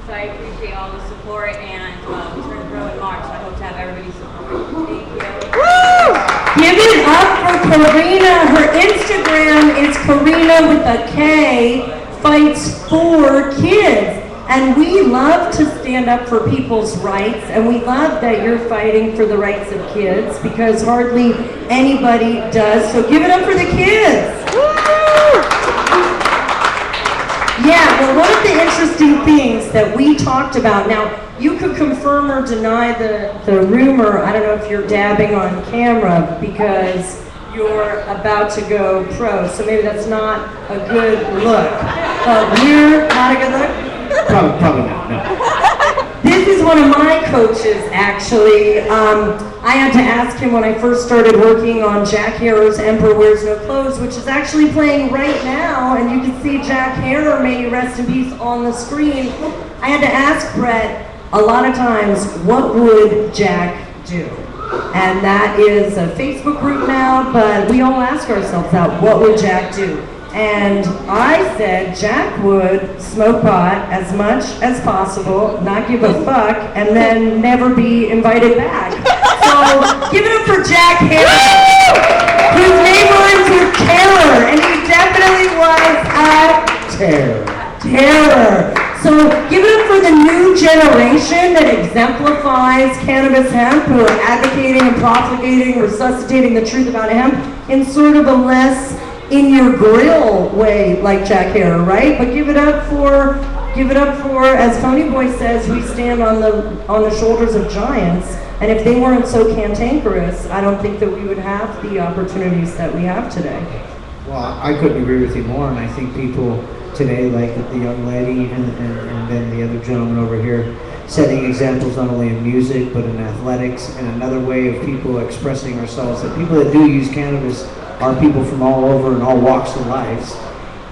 So I appreciate all the support, and we turn pro in March, so I hope to have everybody's support. Thank you. Woo! Give it up for Karina. Her Instagram is Karina with a K, fights for kids. And we love to stand up for people's rights, and we love that you're fighting for the rights of kids, because hardly anybody does. So give it up for the kids. Yeah, well, one of the interesting things that we talked about, now you could confirm or deny the rumor. I don't know if you're dabbing on camera because you're about to go pro, so maybe that's not a good look. You're not a good look? Probably not, no. This is one of my coaches, actually. I had to ask him when I first started working on Jack Harrow's Emperor Wears No Clothes, which is actually playing right now, and you can see Jack Harrow, may he rest in peace, on the screen. I had to ask Brett a lot of times, what would Jack do? And that is a Facebook group now, but we all ask ourselves that, what would Jack do? And I said Jack would smoke pot as much as possible, not give a fuck, and then never be invited back. So give it up for Jack Harrow, whose name rhymes with terror, and he definitely was a terror. So give it up for the new generation that exemplifies cannabis hemp, who are advocating and propagating, resuscitating the truth about hemp in sort of a less in your grill way, like Jack Harrow, right? But give it up for, as Tony Boy says, we stand on the shoulders of giants. And if they weren't so cantankerous, I don't think that we would have the opportunities that we have today. Well, I couldn't agree with you more, and I think people today, like the young lady and then the other gentleman over here, setting examples not only in music, but in athletics, and another way of people expressing ourselves, that people that do use cannabis are people from all over and all walks of lives.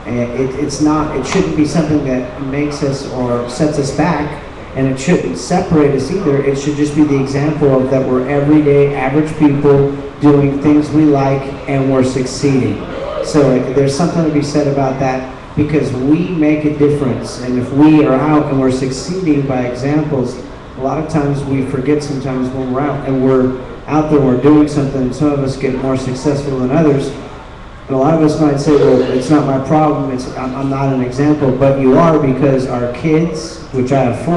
It shouldn't be something that makes us or sets us back, and it shouldn't separate us either. It should just be the example of that we're everyday average people doing things we like and we're succeeding. So there's something to be said about that, because we make a difference, and if we are out and we're succeeding by examples, a lot of times we forget sometimes when we're out and we're out there, we're doing something, and some of us get more successful than others. And a lot of us might say, well, it's not my problem, I'm not an example, but you are, because our kids, which I have 4,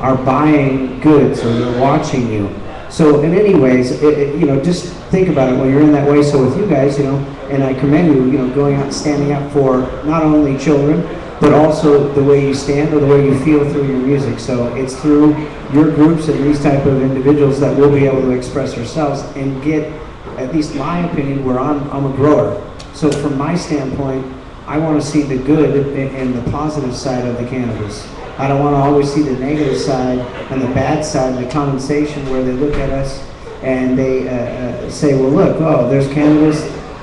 are buying goods, or they're watching you. So in any ways, just think about it when you're in that way. So with you guys, and I commend you, going out and standing up for not only children, but also the way you stand or the way you feel through your music. So it's through your groups and these type of individuals that we'll be able to express ourselves and get, at least my opinion, where I'm a grower. So from my standpoint, I want to see the good and the positive side of the cannabis. I don't want to always see the negative side and the bad side and the condensation where they look at us and they say, well, look, oh, there's cannabis,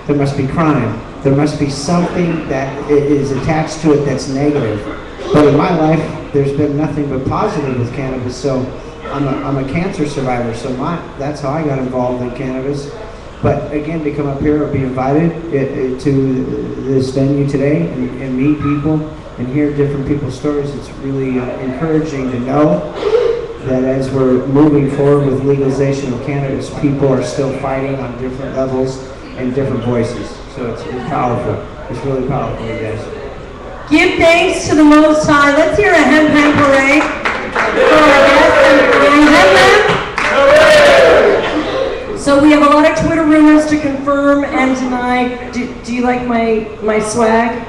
there must be crime. There must be something that is attached to it that's negative. But in my life, there's been nothing but positive with cannabis. So I'm a cancer survivor, so that's how I got involved in cannabis. But again, to come up here or be invited to this venue today and meet people and hear different people's stories, it's really encouraging to know that as we're moving forward with legalization of cannabis, people are still fighting on different levels and different voices. So it's powerful. It's really powerful, you guys. Give thanks to the Most High. Let's hear a hemp parade for our guests. So we have a lot of Twitter rumors to confirm and deny. Do you like my swag?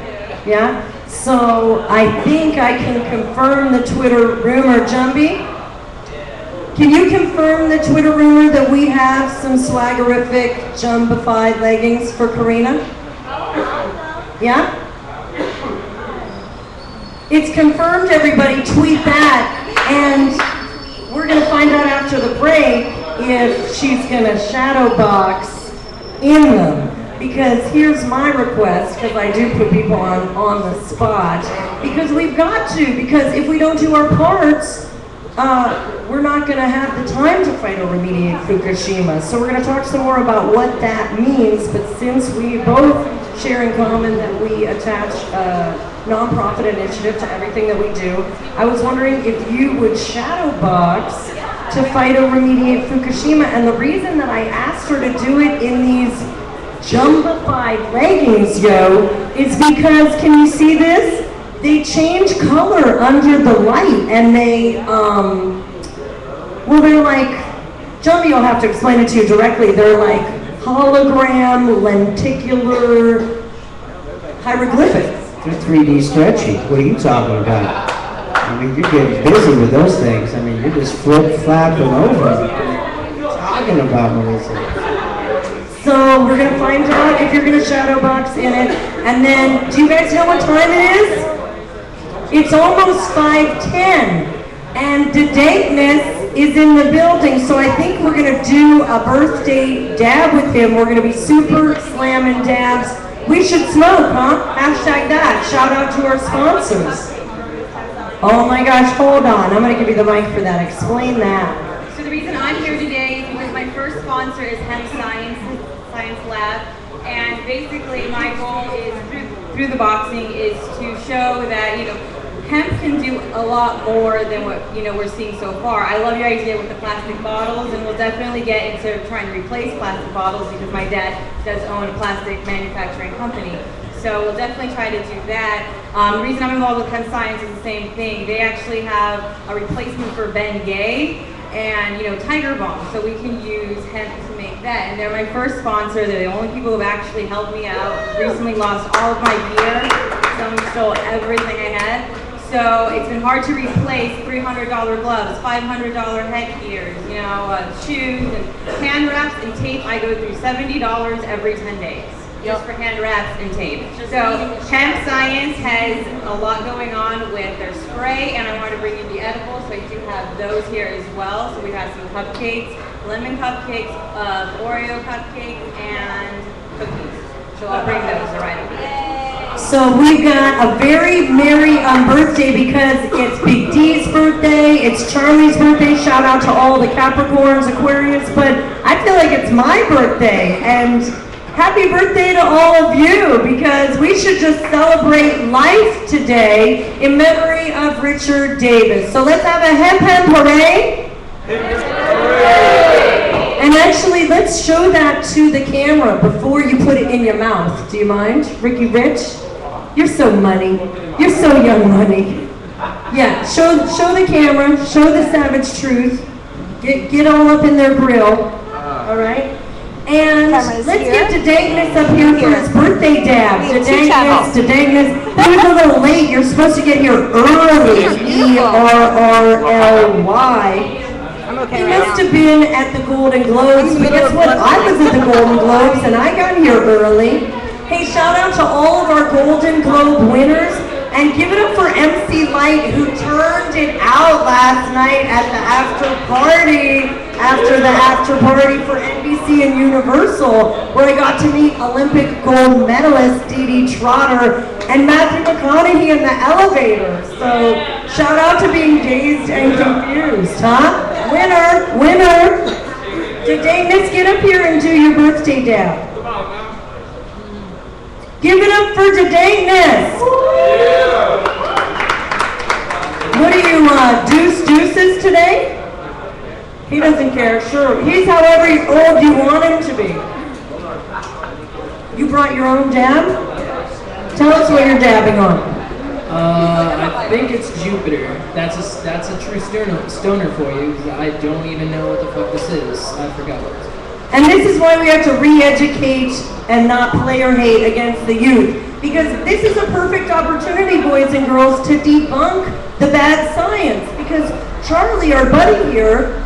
Yeah? So I think I can confirm the Twitter rumor. Jumby? Can you confirm the Twitter rumor that we have some swaggerific, jumbified leggings for Karina? Yeah? It's confirmed, everybody. Tweet that. And we're going to find out after the break if she's going to shadow box in them. Because here's my request, because I do put people on the spot. Because we've got to. Because if we don't do our parts, we're not going to have the time to fight or remediate Fukushima. So we're going to talk some more about what that means. But since we both share in common that we attach nonprofit initiative to everything that we do. I was wondering if you would shadow box to phytoremediate Fukushima, and the reason that I asked her to do it in these jumbified leggings, yo, is because, can you see this? They change color under the light, and they, well, they're like, Jumby will have to explain it to you directly, they're like hologram, lenticular, hieroglyphics. They're 3D stretchy. What are you talking about? I mean, you're getting busy with those things. I mean, you're just flip-flapping over. What are you talking about, Melissa? So we're going to find out if you're going to shadow box in it. And then, do you guys know what time it is? It's almost 5:10. And the dateness is in the building. So I think we're going to do a birthday dab with him. We're going to be super slamming dabs. We should smoke, huh? Hashtag that. Shout out to our sponsors. Oh my gosh, hold on. I'm going to give you the mic for that. Explain that. So the reason I'm here today is because my first sponsor is Science Lab, and basically my goal is through the boxing is to show that hemp can do a lot more than what we're seeing so far. I love your idea with the plastic bottles, and we'll definitely get into trying to replace plastic bottles because my dad does own a plastic manufacturing company. So we'll definitely try to do that. The reason I'm involved with Hemp Science is the same thing. They actually have a replacement for Bengay and Tiger Balm, so we can use hemp to make that. And they're my first sponsor. They're the only people who have actually helped me out. Recently lost all of my gear. Someone stole everything I had. So it's been hard to replace $300 gloves, $500 headgears, shoes, and hand wraps and tape. I go through $70 every 10 days. Just for hand wraps and tape. So Hemp Science has a lot going on with their spray, and I wanted to bring you the edibles, so you do have those here as well. So we have some cupcakes, lemon cupcakes, Oreo cupcakes, and cookies. So I'll bring those right away. So we got a very merry birthday because it's Big D's birthday, it's Charlie's birthday. Shout out to all the Capricorns, Aquarius, but I feel like it's my birthday, and happy birthday to all of you, because we should just celebrate life today in memory of Richard Davis. So let's have a hemp hooray. And actually, let's show that to the camera before you put it in your mouth. Do you mind? Ricky Rich? You're so money. You're so young money. Yeah, show the camera, show the savage truth. Get all up in their grill. All right? And let's get Dedangness up here for his birthday dab. Dedangness. He was a little late. You're supposed to get here early. ERRLY. He must have been at the Golden Globes, but guess what? I was at the Golden Globes and I got here early. Hey, shout out to all of our Golden Globe winners, and give it up for MC Light, who turned it out last night at the after party for NBC and Universal, where I got to meet Olympic gold medalist Dee Dee Trotter and Matthew McConaughey in the elevator. So shout out to being dazed and confused, huh? Winner. Dedangness, get up here and do your birthday dab. Give it up for Dedangness. What are you, deuces today? He doesn't care, sure. He's however old you want him to be. You brought your own dab? Tell us what you're dabbing on. I think it's Jupiter. That's a true stoner for you. I don't even know what the fuck this is. I forgot what it is. And this is why we have to re-educate and not player hate against the youth. Because this is a perfect opportunity, boys and girls, to debunk the bad science. Because Charlie, our buddy here,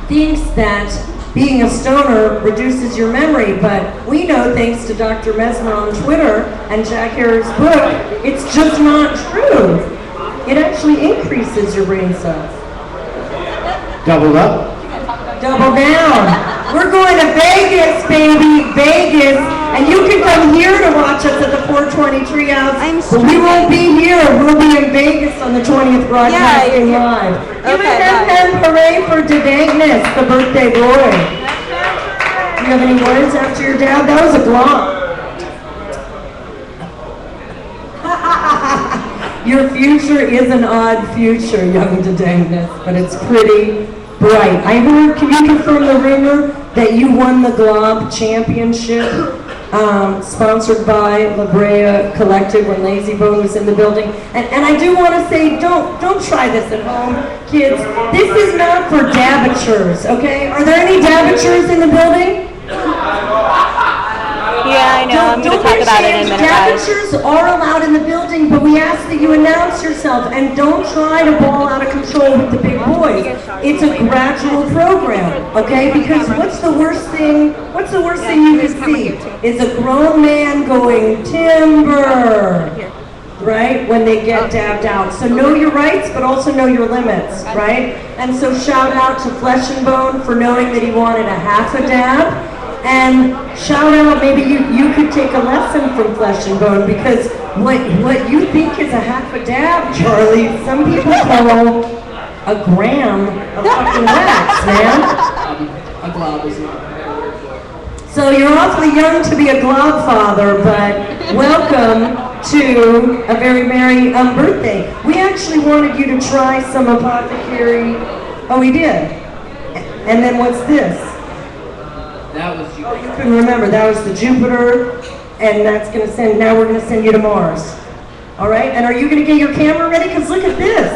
thinks that being a stoner reduces your memory, but we know, thanks to Dr. Mesmer on Twitter and Jack Harris' book, it's just not true. It actually increases your brain cells. Double up. Double down. We're going to Vegas, baby, Vegas, and you can come here to watch us at the 420 Treehouse, but we won't be here. We'll be in Vegas on the 20th broadcasting live. Give a hemp hooray for Dedangness, the birthday boy. Do you have any words after your dad? That was a glomp. Your future is an odd future, young Dedangness, but it's pretty bright. I heard, can you confirm the rumor that you won the Glob Championship, sponsored by La Brea Collective when Lazy Bone was in the building? And I do want to say, don't try this at home, kids. This is not for dabbitures, okay? Are there any dabbitures in the building? Yeah, I know. I'm going to talk about it in a minute, guys. Dabbitures are allowed in the building, but we ask that you announce yourself and don't try to ball out of control with the big boys. It's a gradual program, okay? Because what's the worst thing you could see is a grown man going timber, right? When they get dabbed out. So know your rights, but also know your limits, right? And so shout out to Flesh and Bone for knowing that he wanted a half a dab. And shout out, maybe you could take a lesson from Flesh and Bone, because what you think is a half a dab, Charlie, some people call a gram of fucking wax, man. A glob is not a better word for it. So you're awfully young to be a glob father, but welcome to a very merry birthday. We actually wanted you to try some apothecary. Oh, we did. And then what's this? That was you. Oh, you couldn't remember. That was the Jupiter, and that's going to send, now we're going to send you to Mars. All right? And are you going to get your camera ready? Because look at this.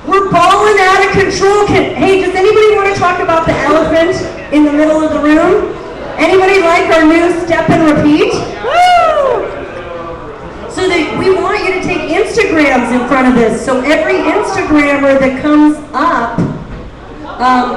We're balling out of control. Hey, does anybody want to talk about the elephant in the middle of the room? Anybody like our new step and repeat? Woo! So we want you to take Instagrams in front of this. So every Instagrammer that comes up,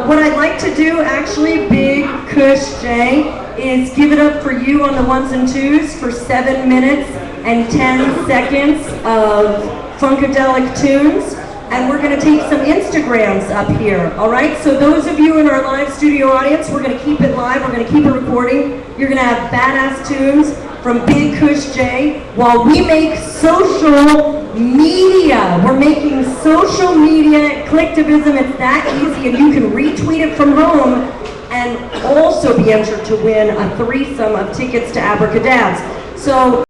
what I'd like to do, actually, Big Kush J, is give it up for you on the ones and twos for 7 minutes and 10 seconds of Funkadelic tunes. And we're going to take some Instagrams up here, all right? So those of you in our live studio audience, we're going to keep it live. We're going to keep it recording. You're going to have badass tunes from Big Kush J while we make social media. We're making social media collectivism. It's that easy, and you can retweet it from home and also be entered to win a threesome of tickets to Abracadabs. So